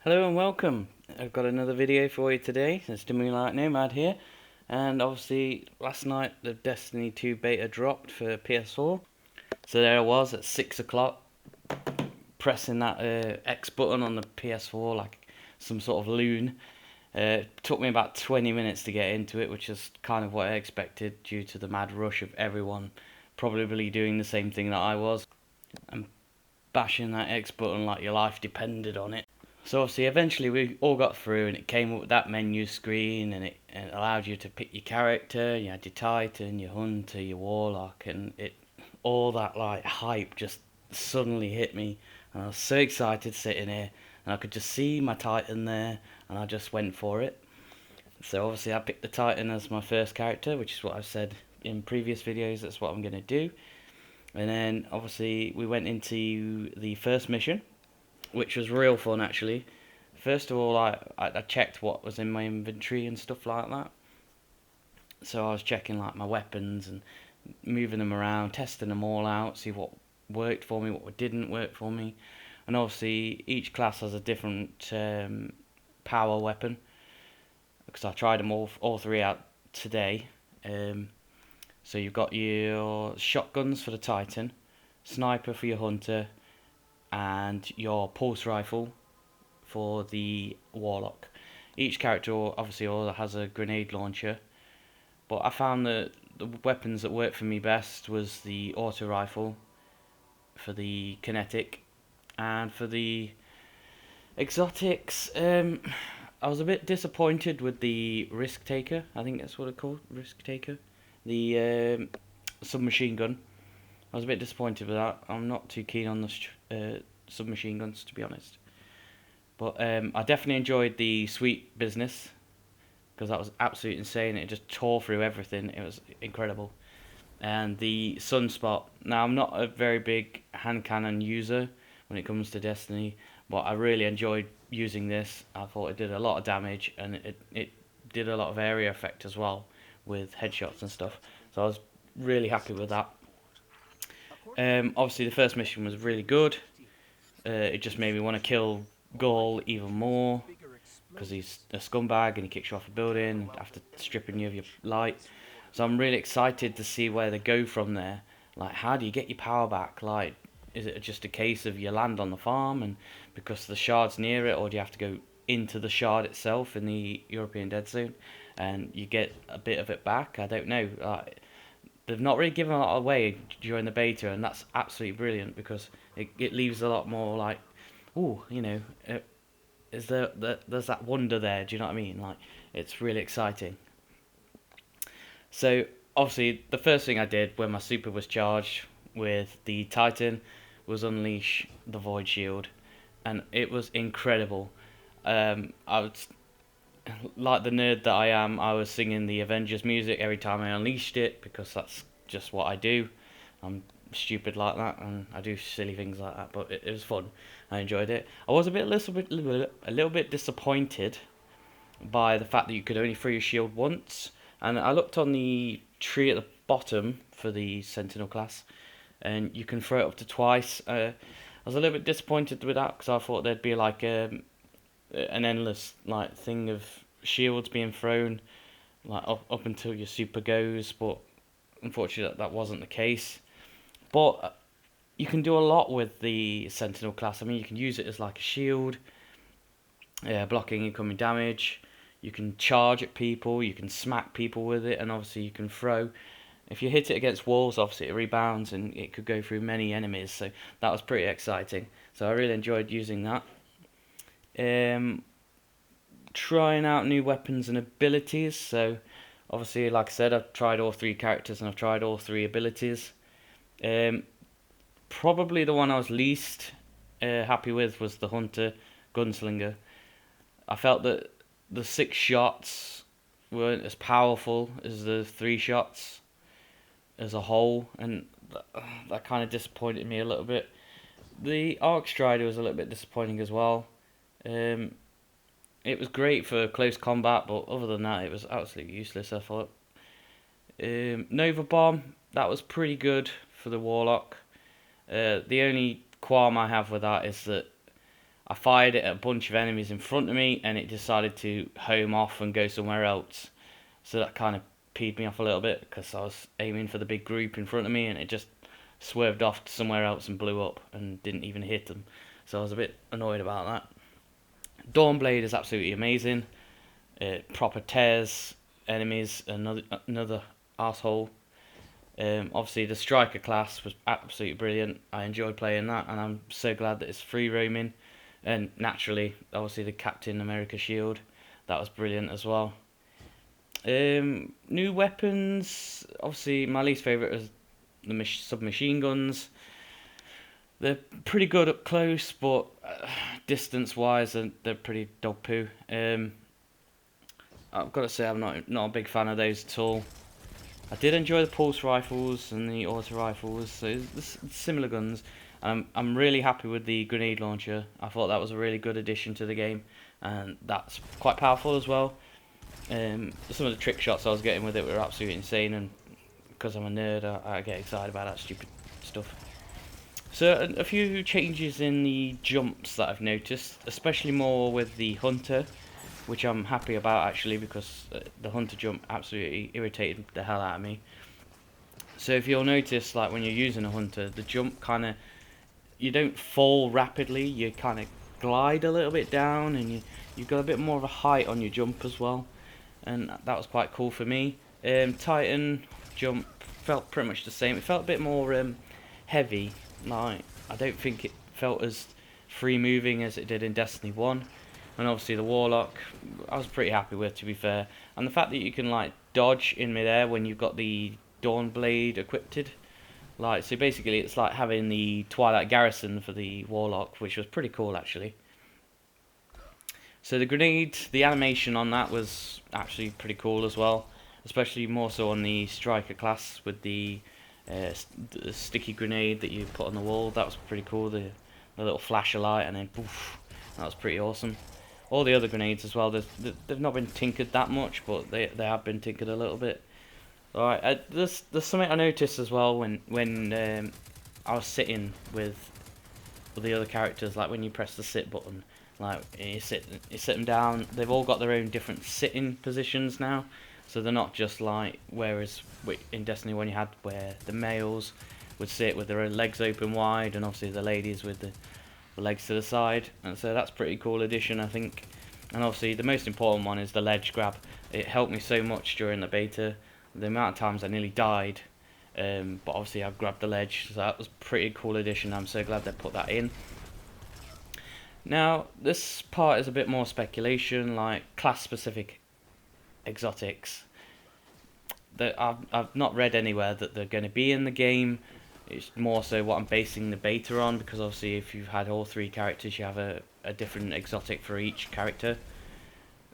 Hello and welcome. I've got another video for you today. It's the Moonlight Nomad here, and obviously last night the Destiny 2 beta dropped for PS4. So there I was at 6 o'clock pressing that X button on the PS4 like some sort of loon. It took me about 20 minutes to get into it, which is kind of what I expected due to the mad rush of everyone probably doing the same thing that I was and bashing that X button like your life depended on it. So obviously eventually we all got through and it came up with that menu screen and it allowed you to pick your character. You had your Titan, your Hunter, your Warlock, and it all that like hype just suddenly hit me, and I was so excited sitting here and I could just see my Titan there and I just went for it. So obviously I picked the Titan as my first character, which is what I've said in previous videos, that's what I'm going to do. And then obviously we went into the first mission, which was real fun actually. First of all, I checked what was in my inventory and stuff like that. So I was checking like my weapons and moving them around, testing them all out, see what worked for me, what didn't work for me. And obviously each class has a different power weapon, because I tried them all three out today. So you've got your shotguns for the Titan, sniper for your Hunter, and your pulse rifle for the Warlock. Each character obviously all has a grenade launcher, but I found that the weapons that worked for me best was the auto rifle for the kinetic, and for the exotics, I was a bit disappointed with the risk taker. I think that's what it's called, risk taker. The submachine gun. I was a bit disappointed with that. I'm not too keen on the submachine guns, to be honest. But I definitely enjoyed the sweet business, because that was absolutely insane. It just tore through everything. It was incredible. And the sunspot. Now, I'm not a very big hand cannon user when it comes to Destiny, but I really enjoyed using this. I thought it did a lot of damage, and it did a lot of area effect as well with headshots and stuff. So I was really happy with that. Obviously, the first mission was really good. It just made me want to kill Gaul even more, because he's a scumbag and he kicks you off a building after stripping you of your light. So I'm really excited to see where they go from there. Like, how do you get your power back? Like, is it just a case of you land on the farm and because the shard's near it, or do you have to go into the shard itself in the European Dead Zone and you get a bit of it back? I don't know. They've not really given a lot away during the beta, and that's absolutely brilliant, because it leaves a lot more like, oh, is there's that wonder there? Do you know what I mean? Like, it's really exciting. So obviously the first thing I did when my super was charged with the Titan was unleash the Void Shield, and it was incredible. I was, like the nerd that I am, I was singing the Avengers music every time I unleashed it, because that's just what I do. I'm stupid like that, and I do silly things like that. But it was fun. I enjoyed it. I was a little bit disappointed by the fact that you could only throw your shield once. And I looked on the tree at the bottom for the Sentinel class, and you can throw it up to twice. I was a little bit disappointed with that, because I thought there'd be like an endless like thing of shields being thrown, like up until your super goes. But unfortunately, that wasn't the case. But you can do a lot with the Sentinel class. I mean, you can use it as like a shield, blocking incoming damage. You can charge at people, you can smack people with it, and obviously you can throw. If you hit it against walls, obviously it rebounds and it could go through many enemies, so that was pretty exciting. So I really enjoyed using that. Trying out new weapons and abilities. So obviously, like I said, I've tried all three characters and I've tried all three abilities. Probably the one I was least happy with was the Hunter Gunslinger. I felt that the 6 shots weren't as powerful as the 3 shots as a whole, and that kind of disappointed me a little bit. The Arc Strider was a little bit disappointing as well. It was great for close combat, but other than that, it was absolutely useless, I thought. Nova Bomb, that was pretty good for the Warlock. The only qualm I have with that is that I fired it at a bunch of enemies in front of me, and it decided to home off and go somewhere else. So that kind of peed me off a little bit, because I was aiming for the big group in front of me, and it just swerved off to somewhere else and blew up and didn't even hit them. So I was a bit annoyed about that. Dawnblade is absolutely amazing. It proper tears enemies. Another asshole. Obviously, the striker class was absolutely brilliant. I enjoyed playing that, and I'm so glad that it's free roaming. And naturally, obviously, the Captain America shield, that was brilliant as well. New weapons. Obviously, my least favourite is the submachine guns. They're pretty good up close, but distance-wise, they're pretty dog poo. I've got to say, I'm not a big fan of those at all. I did enjoy the pulse rifles and the auto rifles, so it's similar guns. I'm really happy with the grenade launcher. I thought that was a really good addition to the game, and that's quite powerful as well. Some of the trick shots I was getting with it were absolutely insane, and because I'm a nerd, I get excited about that stupid stuff. So a few changes in the jumps that I've noticed, especially more with the hunter, which I'm happy about actually, because the hunter jump absolutely irritated the hell out of me. So if you'll notice, like when you're using a hunter, the jump kind of, you don't fall rapidly, you kind of glide a little bit down, and you've got a bit more of a height on your jump as well, and that was quite cool for me. Titan jump felt pretty much the same. It felt a bit more heavy. Like, I don't think it felt as free moving as it did in Destiny 1. And obviously the Warlock, I was pretty happy with, to be fair. And the fact that you can like dodge in midair when you've got the Dawnblade equipped. Like, so basically it's like having the Twilight Garrison for the Warlock, which was pretty cool actually. So the grenade, the animation on that was actually pretty cool as well. Especially more so on the Striker class with the sticky grenade that you put on the wall. That was pretty cool. The little flash of light and then poof. That was pretty awesome. All the other grenades as well, they've not been tinkered that much, but they have been tinkered a little bit. Alright, there's something I noticed as well when I was sitting with the other characters, like when you press the sit button, like you sit them down, they've all got their own different sitting positions now. So they're not just like, whereas in Destiny 1 you had where the males would sit with their legs open wide, and obviously the ladies with the legs to the side, and so that's pretty cool addition, I think. And obviously the most important one is the ledge grab. It helped me so much during the beta. The amount of times I nearly died, but obviously I grabbed the ledge, so that was a pretty cool addition. I'm so glad they put that in. Now this part is a bit more speculation, like class specific exotics that I've not read anywhere that they're going to be in the game. It's more so what I'm basing the beta on, because obviously if you've had all three characters, you have a different exotic for each character.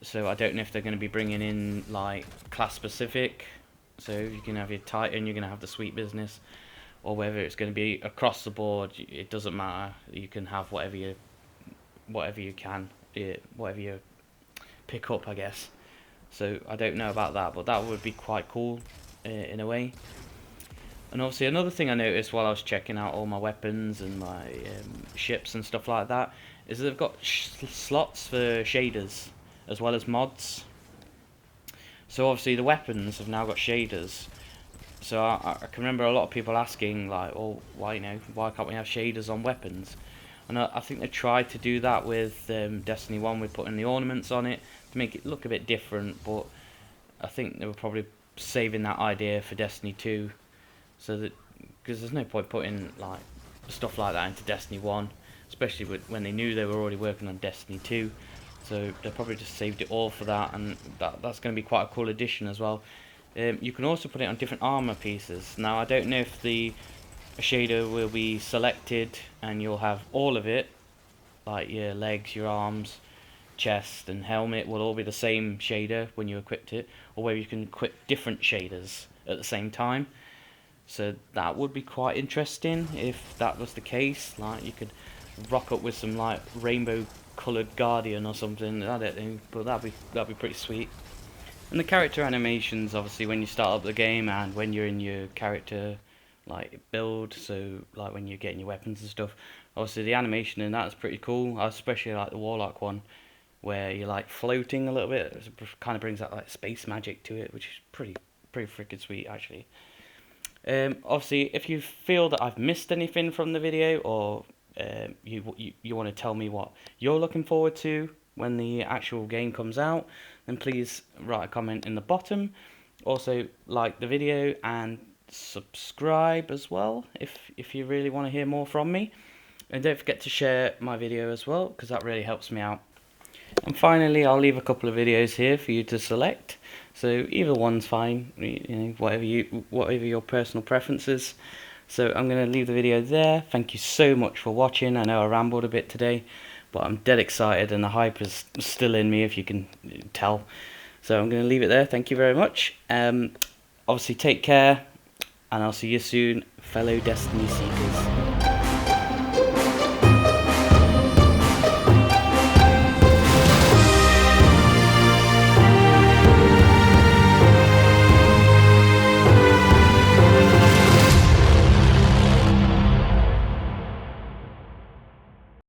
So I don't know if they're going to be bringing in like class specific. So you can have your Titan, you're going to have the sweet business, or whether it's going to be across the board. It doesn't matter. You can have whatever you pick up, I guess. So I don't know about that, but that would be quite cool in a way. And obviously another thing I noticed while I was checking out all my weapons and my ships and stuff like that is they've got slots for shaders as well as mods. So obviously the weapons have now got shaders. So I can remember a lot of people asking like, oh, why can't we have shaders on weapons? And I think they tried to do that with Destiny 1 with putting the ornaments on it to make it look a bit different, but I think they were probably saving that idea for Destiny 2. So that, because there's no point putting like stuff like that into Destiny 1, especially when they knew they were already working on Destiny 2. So they probably just saved it all for that, and that's going to be quite a cool addition as well. You can also put it on different armor pieces. Now I don't know if the shader will be selected and you'll have all of it, like your legs, your arms, chest and helmet will all be the same shader when you equipped it, or whether you can equip different shaders at the same time. So that would be quite interesting if that was the case. Like you could rock up with some like rainbow coloured Guardian or something. I don't know, but that'd be pretty sweet. And the character animations, obviously, when you start up the game and when you're in your character like build, so like when you're getting your weapons and stuff, Obviously the animation in that is pretty cool. I especially like the Warlock one, where you're like floating a little bit. It kind of brings that like space magic to it, which is pretty freaking sweet actually. Obviously, if you feel that I've missed anything from the video, or you want to tell me what you're looking forward to when the actual game comes out, then please write a comment in the bottom. Also, like the video and subscribe as well if you really want to hear more from me. And don't forget to share my video as well, because that really helps me out. And finally, I'll leave a couple of videos here for you to select. So either one's fine, whatever your personal preferences. So I'm going to leave the video there. Thank you so much for watching. I know I rambled a bit today, but I'm dead excited and the hype is still in me, if you can tell. So I'm going to leave it there. Thank you very much. Obviously, take care, and I'll see you soon, fellow Destiny Seekers.